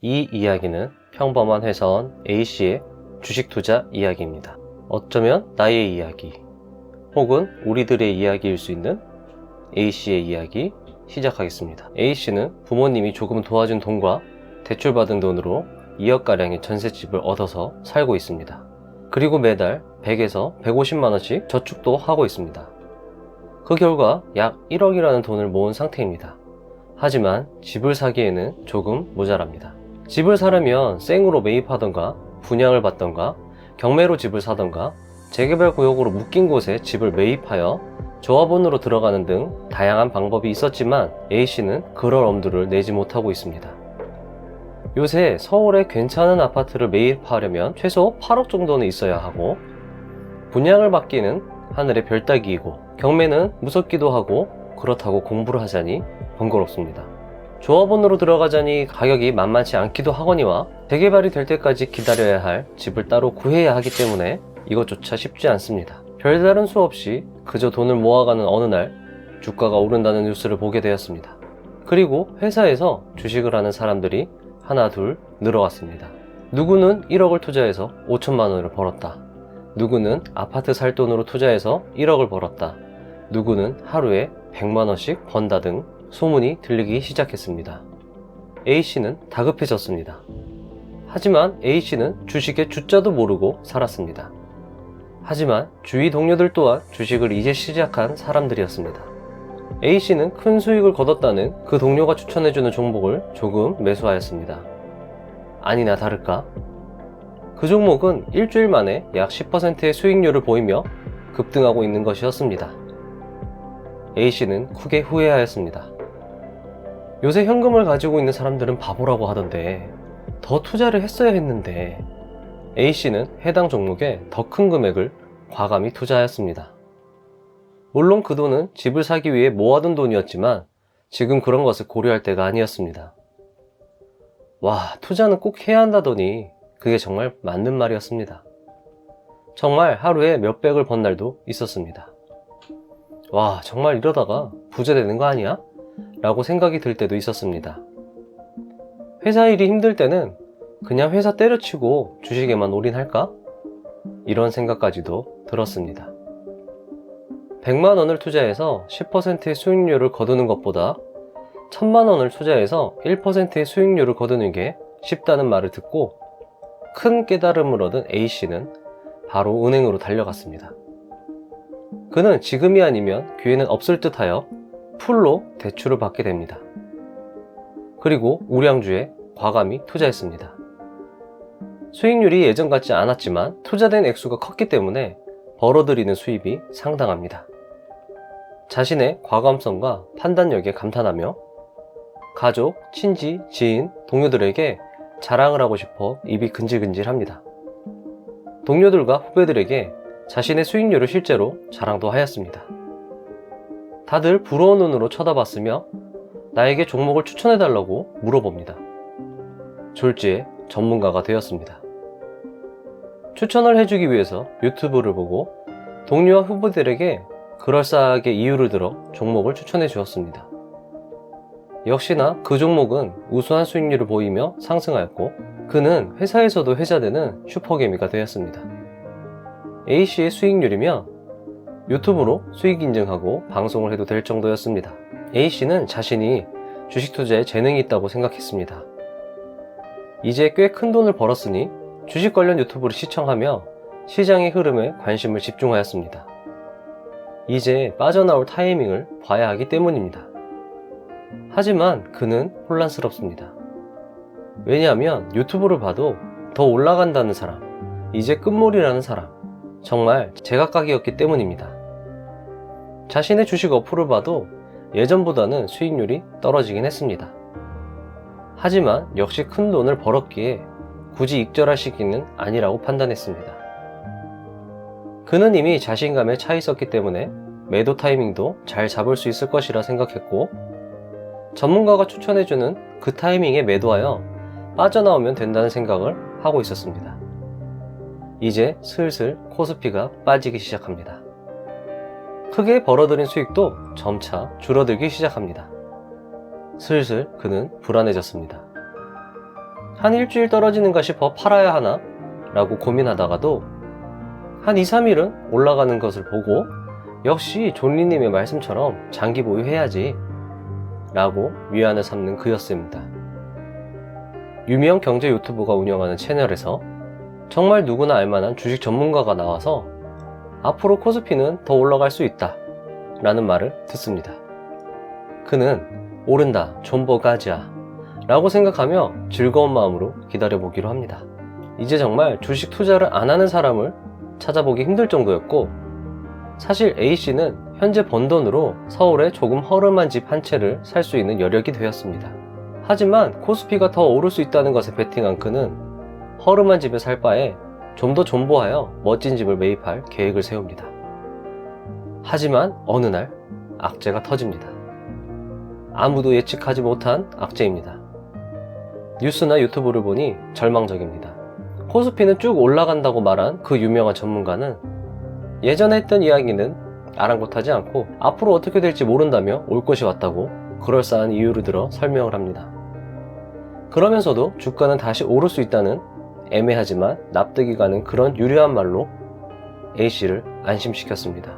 이 이야기는 평범한 회사원 A씨의 주식 투자 이야기입니다. 어쩌면 나의 이야기, 혹은 우리들의 이야기일 수 있는 A씨의 이야기 시작하겠습니다. A씨는 부모님이 조금 도와준 돈과 대출받은 돈으로 2억가량의 전셋집을 얻어서 살고 있습니다. 그리고 매달 100에서 150만원씩 저축도 하고 있습니다. 그 결과 약 1억이라는 돈을 모은 상태입니다. 하지만 집을 사기에는 조금 모자랍니다. 집을 사려면 생으로 매입하던가 분양을 받던가 경매로 집을 사던가 재개발 구역으로 묶인 곳에 집을 매입하여 조합원으로 들어가는 등 다양한 방법이 있었지만 A씨는 그럴 엄두를 내지 못하고 있습니다. 요새 서울에 괜찮은 아파트를 매입하려면 최소 8억 정도는 있어야 하고, 분양을 받기는 하늘의 별 따기이고, 경매는 무섭기도 하고 그렇다고 공부를 하자니 번거롭습니다. 조합원으로 들어가자니 가격이 만만치 않기도 하거니와 재개발이 될 때까지 기다려야 할 집을 따로 구해야 하기 때문에 이것조차 쉽지 않습니다. 별다른 수 없이 그저 돈을 모아가는 어느 날 주가가 오른다는 뉴스를 보게 되었습니다. 그리고 회사에서 주식을 하는 사람들이 하나 둘 늘어왔습니다. 누구는 1억을 투자해서 5천만 원을 벌었다. 누구는 아파트 살 돈으로 투자해서 1억을 벌었다. 누구는 하루에 100만 원씩 번다 등 소문이 들리기 시작했습니다. A씨는 다급해졌습니다. 하지만 A씨는 주식의 주자도 모르고 살았습니다. 하지만 주위 동료들 또한 주식을 이제 시작한 사람들이었습니다. A씨는 큰 수익을 거뒀다는 그 동료가 추천해주는 종목을 조금 매수하였습니다. 아니나 다를까? 그 종목은 일주일 만에 약 10%의 수익률을 보이며 급등하고 있는 것이었습니다. A씨는 크게 후회하였습니다. 요새 현금을 가지고 있는 사람들은 바보라고 하던데 더 투자를 했어야 했는데, A씨는 해당 종목에 더 큰 금액을 과감히 투자하였습니다. 물론 그 돈은 집을 사기 위해 모아둔 돈이었지만 지금 그런 것을 고려할 때가 아니었습니다. 와, 투자는 꼭 해야 한다더니 그게 정말 맞는 말이었습니다. 정말 하루에 몇백을 번 날도 있었습니다. 와, 정말 이러다가 부자 되는 거 아니야? 라고 생각이 들 때도 있었습니다. 회사 일이 힘들 때는 그냥 회사 때려치고 주식에만 올인할까? 이런 생각까지도 들었습니다. 100만 원을 투자해서 10%의 수익률을 거두는 것보다 1000만 원을 투자해서 1%의 수익률을 거두는 게 쉽다는 말을 듣고 큰 깨달음을 얻은 A씨는 바로 은행으로 달려갔습니다. 그는 지금이 아니면 기회는 없을 듯 하여 풀로 대출을 받게 됩니다. 그리고 우량주에 과감히 투자했습니다. 수익률이 예전 같지 않았지만 투자된 액수가 컸기 때문에 벌어들이는 수입이 상당합니다. 자신의 과감성과 판단력에 감탄하며 가족, 친지, 지인, 동료들에게 자랑을 하고 싶어 입이 근질근질합니다. 동료들과 후배들에게 자신의 수익률을 실제로 자랑도 하였습니다. 다들 부러운 눈으로 쳐다봤으며 나에게 종목을 추천해달라고 물어봅니다. 졸지에 전문가가 되었습니다. 추천을 해주기 위해서 유튜브를 보고 동료와 후배들에게 그럴싸하게 이유를 들어 종목을 추천해 주었습니다. 역시나 그 종목은 우수한 수익률을 보이며 상승하였고 그는 회사에서도 회자되는 슈퍼개미가 되었습니다. A씨의 수익률이며 유튜브로 수익 인증하고 방송을 해도 될 정도였습니다. A씨는 자신이 주식 투자에 재능이 있다고 생각했습니다. 이제 꽤 큰 돈을 벌었으니 주식 관련 유튜브를 시청하며 시장의 흐름에 관심을 집중하였습니다. 이제 빠져나올 타이밍을 봐야 하기 때문입니다. 하지만 그는 혼란스럽습니다. 왜냐하면 유튜브를 봐도 더 올라간다는 사람, 이제 끝물이라는 사람, 정말 제각각이었기 때문입니다. 자신의 주식 어플을 봐도 예전보다는 수익률이 떨어지긴 했습니다. 하지만 역시 큰 돈을 벌었기에 굳이 익절할 시기는 아니라고 판단했습니다. 그는 이미 자신감에 차 있었기 때문에 매도 타이밍도 잘 잡을 수 있을 것이라 생각했고 전문가가 추천해주는 그 타이밍에 매도하여 빠져나오면 된다는 생각을 하고 있었습니다. 이제 슬슬 코스피가 빠지기 시작합니다. 크게 벌어들인 수익도 점차 줄어들기 시작합니다. 슬슬 그는 불안해졌습니다. 한 일주일 떨어지는가 싶어 팔아야 하나? 라고 고민하다가도 한 2, 3일은 올라가는 것을 보고 역시 존리님의 말씀처럼 장기 보유해야지 라고 위안을 삼는 그였습니다. 유명 경제 유튜버가 운영하는 채널에서 정말 누구나 알만한 주식 전문가가 나와서 앞으로 코스피는 더 올라갈 수 있다 라는 말을 듣습니다. 그는 오른다 존버 가자 라고 생각하며 즐거운 마음으로 기다려보기로 합니다. 이제 정말 주식 투자를 안 하는 사람을 찾아보기 힘들 정도였고, 사실 A씨는 현재 번 돈으로 서울에 조금 허름한 집 한 채를 살 수 있는 여력이 되었습니다. 하지만 코스피가 더 오를 수 있다는 것에 베팅한 그는 허름한 집에 살 바에 좀 더 존버하여 멋진 집을 매입할 계획을 세웁니다. 하지만 어느 날 악재가 터집니다. 아무도 예측하지 못한 악재입니다. 뉴스나 유튜브를 보니 절망적입니다. 코스피는 쭉 올라간다고 말한 그 유명한 전문가는 예전에 했던 이야기는 아랑곳하지 않고 앞으로 어떻게 될지 모른다며 올 것이 왔다고 그럴싸한 이유를 들어 설명을 합니다. 그러면서도 주가는 다시 오를 수 있다는 애매하지만 납득이 가는 그런 유려한 말로 A씨를 안심시켰습니다.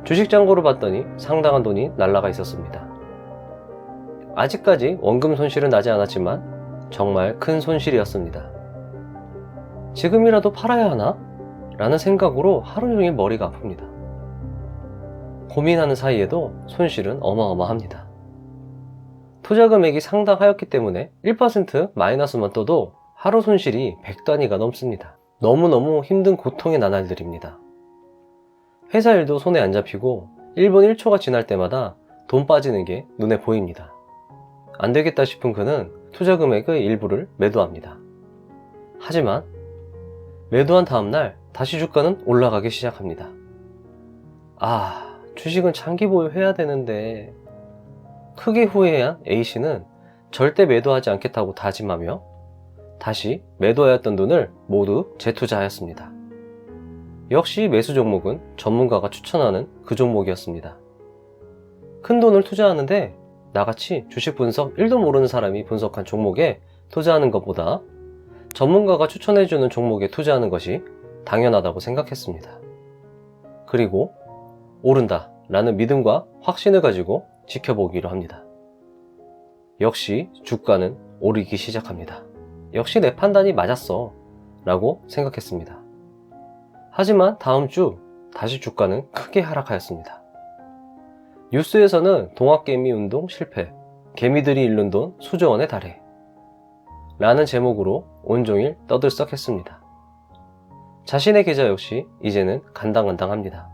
주식 잔고를 봤더니 상당한 돈이 날아가 있었습니다. 아직까지 원금 손실은 나지 않았지만 정말 큰 손실이었습니다. 지금이라도 팔아야 하나? 라는 생각으로 하루 종일 머리가 아픕니다. 고민하는 사이에도 손실은 어마어마합니다. 투자 금액이 상당하였기 때문에 1% 마이너스만 떠도 하루 손실이 100단위가 넘습니다. 너무너무 힘든 고통의 나날들입니다. 회사 일도 손에 안 잡히고 1분 1초가 지날 때마다 돈 빠지는 게 눈에 보입니다. 안 되겠다 싶은 그는 투자 금액의 일부를 매도합니다. 하지만 매도한 다음날 다시 주가는 올라가기 시작합니다. 주식은 장기 보유해야 되는데. 크게 후회한 A씨는 절대 매도하지 않겠다고 다짐하며 다시 매도하였던 돈을 모두 재투자하였습니다. 역시 매수 종목은 전문가가 추천하는 그 종목이었습니다. 큰 돈을 투자하는데 나같이 주식 분석 1도 모르는 사람이 분석한 종목에 투자하는 것보다 전문가가 추천해주는 종목에 투자하는 것이 당연하다고 생각했습니다. 그리고 오른다 라는 믿음과 확신을 가지고 지켜보기로 합니다. 역시 주가는 오르기 시작합니다. 역시 내 판단이 맞았어 라고 생각했습니다. 하지만 다음 주 다시 주가는 크게 하락하였습니다. 뉴스에서는 동학개미 운동 실패, 개미들이 잃는 돈 수조 원에 달해 라는 제목으로 온종일 떠들썩했습니다. 자신의 계좌 역시 이제는 간당간당합니다.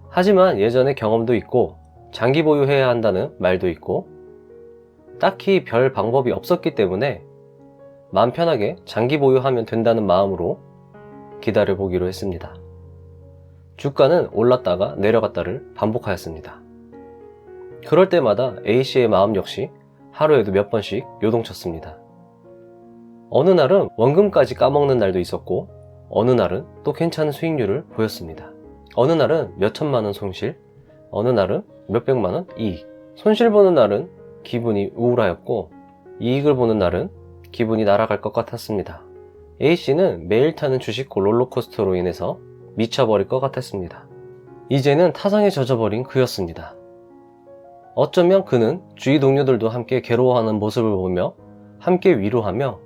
하지만 예전에 경험도 있고 장기 보유해야 한다는 말도 있고 딱히 별 방법이 없었기 때문에 마음 편하게 장기 보유하면 된다는 마음으로 기다려보기로 했습니다. 주가는 올랐다가 내려갔다를 반복하였습니다. 그럴 때마다 A씨의 마음 역시 하루에도 몇 번씩 요동쳤습니다. 어느 날은 원금까지 까먹는 날도 있었고 어느 날은 또 괜찮은 수익률을 보였습니다. 어느 날은 몇 천만원 손실, 어느 날은 몇 백만원 이익. 손실 보는 날은 기분이 우울하였고 이익을 보는 날은 기분이 날아갈 것 같았습니다. A씨는 매일 타는 주식 롤러코스터로 인해서 미쳐버릴 것 같았습니다. 이제는 타성에 젖어버린 그였습니다. 어쩌면 그는 주위 동료들도 함께 괴로워하는 모습을 보며 함께 위로하며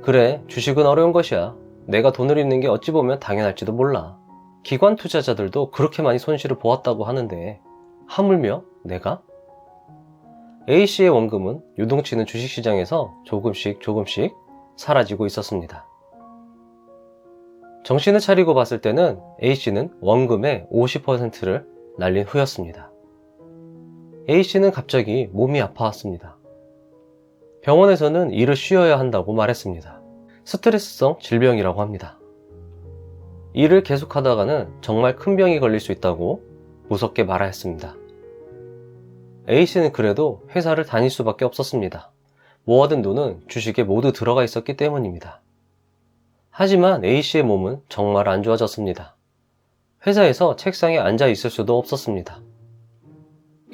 그래, 주식은 어려운 것이야. 내가 돈을 잃는 게 어찌 보면 당연할지도 몰라. 기관 투자자들도 그렇게 많이 손실을 보았다고 하는데 하물며 내가? A씨의 원금은 유동치는 주식시장에서 조금씩 사라지고 있었습니다. 정신을 차리고 봤을 때는 A씨는 원금의 50%를 날린 후였습니다. A씨는 갑자기 몸이 아파왔습니다. 병원에서는 일을 쉬어야 한다고 말했습니다. 스트레스성 질병이라고 합니다. 일을 계속하다가는 정말 큰 병이 걸릴 수 있다고 무섭게 말하였습니다. A씨는 그래도 회사를 다닐 수밖에 없었습니다. 모아둔 돈은 주식에 모두 들어가 있었기 때문입니다. 하지만 A씨의 몸은 정말 안 좋아졌습니다. 회사에서 책상에 앉아 있을 수도 없었습니다.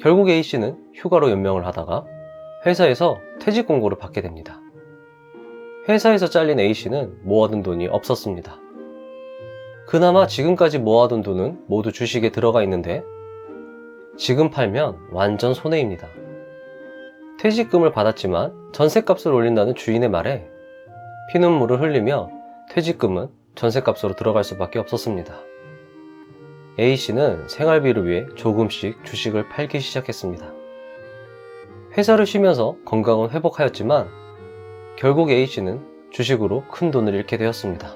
결국 A씨는 휴가로 연명을 하다가 회사에서 퇴직 공고를 받게 됩니다. 회사에서 잘린 A씨는 모아둔 돈이 없었습니다. 그나마 지금까지 모아둔 돈은 모두 주식에 들어가 있는데 지금 팔면 완전 손해입니다. 퇴직금을 받았지만 전셋값을 올린다는 주인의 말에 피눈물을 흘리며 퇴직금은 전셋값으로 들어갈 수밖에 없었습니다. A씨는 생활비를 위해 조금씩 주식을 팔기 시작했습니다. 회사를 쉬면서 건강은 회복하였지만 결국 A씨는 주식으로 큰 돈을 잃게 되었습니다.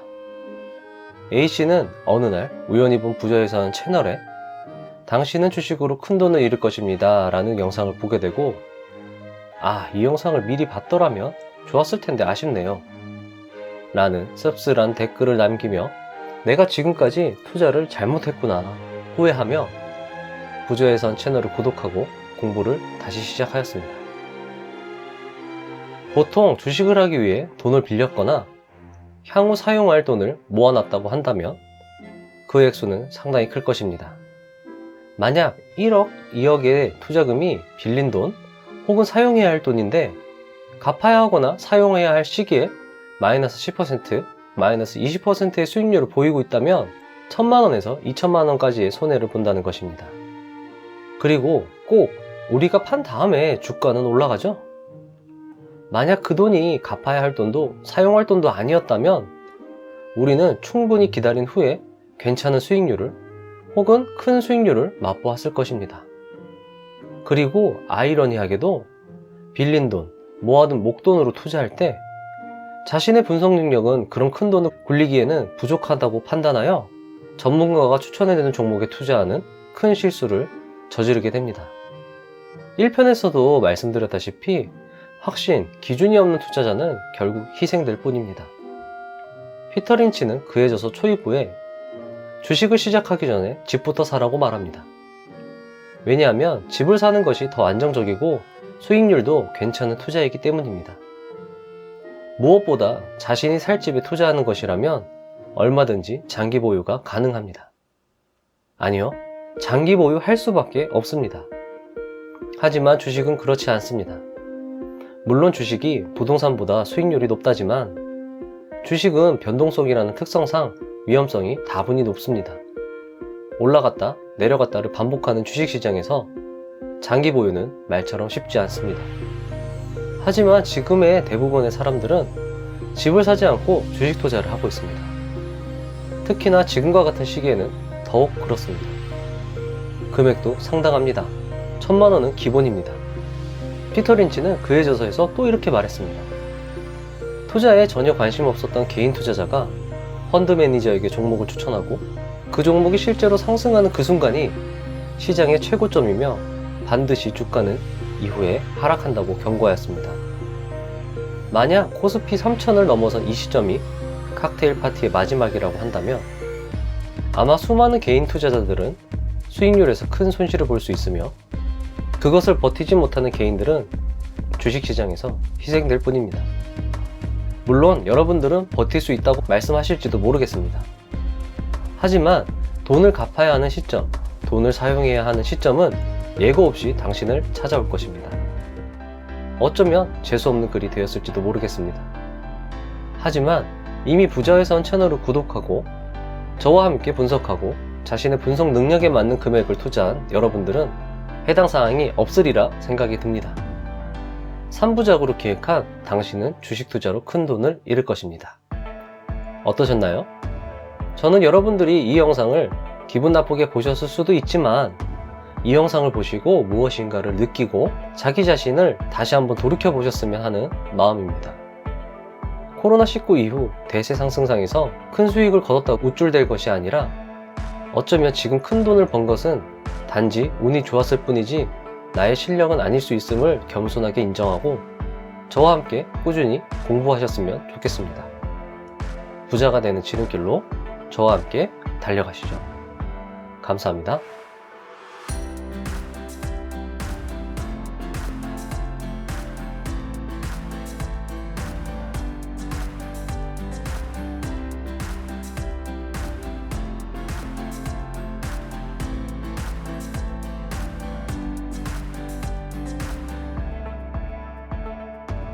A씨는 어느 날 우연히 본 부자유산 채널에 당신은 주식으로 큰 돈을 잃을 것입니다 라는 영상을 보게 되고 이 영상을 미리 봤더라면 좋았을 텐데 아쉽네요 라는 씁쓸한 댓글을 남기며 내가 지금까지 투자를 잘못했구나 후회하며 부자유산 채널을 구독하고 공부를 다시 시작하였습니다. 보통 주식을 하기 위해 돈을 빌렸거나 향후 사용할 돈을 모아놨다고 한다면 그 액수는 상당히 클 것입니다. 만약 1억, 2억의 투자금이 빌린 돈 혹은 사용해야 할 돈인데 갚아야 하거나 사용해야 할 시기에 마이너스 10%, 마이너스 20%의 수익률을 보이고 있다면 1000만원에서 2000만원까지의 손해를 본다는 것입니다. 그리고 꼭 우리가 판 다음에 주가는 올라가죠? 만약 그 돈이 갚아야 할 돈도 사용할 돈도 아니었다면 우리는 충분히 기다린 후에 괜찮은 수익률을 혹은 큰 수익률을 맛보았을 것입니다. 그리고 아이러니하게도 빌린 돈, 모아둔 목돈으로 투자할 때 자신의 분석 능력은 그런 큰 돈을 굴리기에는 부족하다고 판단하여 전문가가 추천해주는 종목에 투자하는 큰 실수를 저지르게 됩니다. 1편에서도 말씀드렸다시피 확신, 기준이 없는 투자자는 결국 희생될 뿐입니다. 피터 린치는 그에 져서 초입부에 주식을 시작하기 전에 집부터 사라고 말합니다. 왜냐하면 집을 사는 것이 더 안정적이고 수익률도 괜찮은 투자이기 때문입니다. 무엇보다 자신이 살 집에 투자하는 것이라면 얼마든지 장기 보유가 가능합니다. 아니요, 장기 보유할 수밖에 없습니다. 하지만 주식은 그렇지 않습니다. 물론 주식이 부동산보다 수익률이 높다지만 주식은 변동성이라는 특성상 위험성이 다분히 높습니다. 올라갔다 내려갔다를 반복하는 주식시장에서 장기 보유는 말처럼 쉽지 않습니다. 하지만 지금의 대부분의 사람들은 집을 사지 않고 주식 투자를 하고 있습니다. 특히나 지금과 같은 시기에는 더욱 그렇습니다. 금액도 상당합니다. 1000만원은 기본입니다. 피터 린치는 그의 저서에서 또 이렇게 말했습니다. 투자에 전혀 관심 없었던 개인 투자자가 펀드 매니저에게 종목을 추천하고 그 종목이 실제로 상승하는 그 순간이 시장의 최고점이며 반드시 주가는 이후에 하락한다고 경고하였습니다. 만약 코스피 3000을 넘어선 이 시점이 칵테일 파티의 마지막이라고 한다면 아마 수많은 개인 투자자들은 수익률에서 큰 손실을 볼 수 있으며 그것을 버티지 못하는 개인들은 주식시장에서 희생될 뿐입니다. 물론 여러분들은 버틸 수 있다고 말씀하실지도 모르겠습니다. 하지만 돈을 갚아야 하는 시점, 돈을 사용해야 하는 시점은 예고 없이 당신을 찾아올 것입니다. 어쩌면 재수없는 글이 되었을지도 모르겠습니다. 하지만 이미 부자회사원 채널을 구독하고 저와 함께 분석하고 자신의 분석 능력에 맞는 금액을 투자한 여러분들은 해당 사항이 없으리라 생각이 듭니다. 3부작으로 기획한 당신은 주식 투자로 큰 돈을 잃을 것입니다. 어떠셨나요? 저는 여러분들이 이 영상을 기분 나쁘게 보셨을 수도 있지만 이 영상을 보시고 무엇인가를 느끼고 자기 자신을 다시 한번 돌이켜 보셨으면 하는 마음입니다. 코로나19 이후 대세 상승상에서 큰 수익을 거뒀다고 우쭐댈 것이 아니라 어쩌면 지금 큰 돈을 번 것은 단지 운이 좋았을 뿐이지 나의 실력은 아닐 수 있음을 겸손하게 인정하고 저와 함께 꾸준히 공부하셨으면 좋겠습니다. 부자가 되는 지름길로 저와 함께 달려가시죠. 감사합니다.